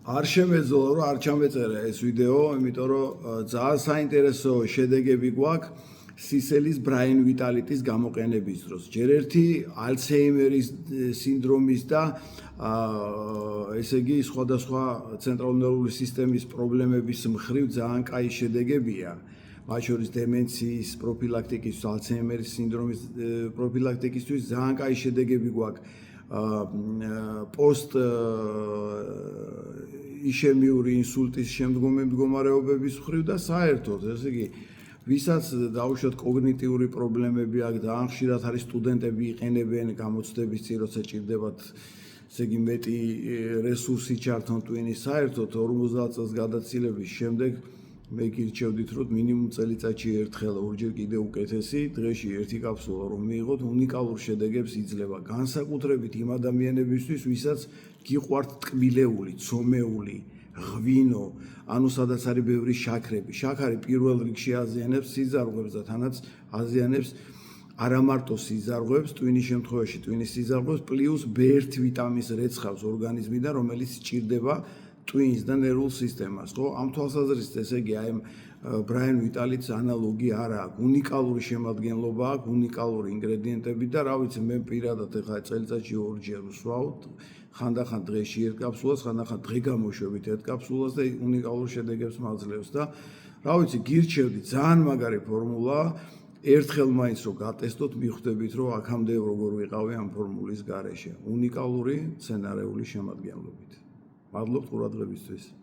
არ შემეძლო რომ არ ჩამეწერა ეს ვიდეო, იმიტომ რომ ძალიან საინტერესო შედეგები გვაქვს სისელის ბრაინ ვიტალიტის გამოყენების დროს. ჯერ ერთი ალცჰეიმერის სინდრომის და ესე იგი სხვადასხვა ცენტრალურ სისტემის პრობლემების მხრივ ძალიან კაი შედეგებია. მათ შორის დემენციის პროფილაქტიკისთვის, ალცჰეიმერის სინდრომის პროფილაქტიკისთვის ძალიან კაი შედეგები გვაქვს. პოსტ იშემიური ინსულტის შემდგომი მდგომარეობების მხრივ და საერთოდ, ესე იგი, ვისაც დაუშვათ კოგნიტიური პრობლემები აქვს, ძალიან ხშირად არის სტუდენტები იყენებენ გამოცდების წინ, როცა ჭირდებათ, ესე იგი, მეტი რესურსი ჩართონ ტვინის, საერთოდ 50 წელს გადაცილების შემდეგ მე გირჩევდით, რომ მინიმუმ წელიწადში ერთხელ, ორჯერ კიდე უკეთესი, დღეში ერთი კაფსულა რომ მიიღოთ, უნიკალურ შედეგებს იძლევა. განსაკუთრებით იმ ადამიანებისთვის, ვისაც გიყვართ ტკბილეული, ცომეული, ღვინო, ანუ სადაც არის ბევრი შაქრები. შაქარი პირველ რიგში აზიანებს სიზარღვებს და თანაც აზიანებს არა მარტო სიზარღვებს, ტვინის შემთხვევაში ტვინის სიზარღვებს, პლუს B1 ვიტამინს რეცხავს ორგანიზმიდან, რომელიც სჭირდება ტვინს და ნერვულ სისტემას, ხო? ამ თვალსაზრისით, ესე იგი, აი ბრაინ ვიტალიტის ანალოგი არ აქვს. უნიკალური შემადგენლობა აქვს, უნიკალური ინგრედიენტები და რა ვიცი, მე პირადად ეხლა წელიწადში ორჯერ ვსვავთ, ხანდახან დღეში ერთ კაფსულას, ხანდახან დღე გამოშვებით ერთ კაფსულას და უნიკალურ შედეგებს მაძლევს და რა ვიცი, გირჩევდი, ძალიან მაგარი ფორმულაა. ერთხელ მაინც რომ გატესტოთ, მიხვდებით, რომ აქამდე როგორ ვიყავი ამ ფორმულის გარეშე. უნიკალური სცენარეული შემადგენლობით. მადლობთ ყურადღებისთვის.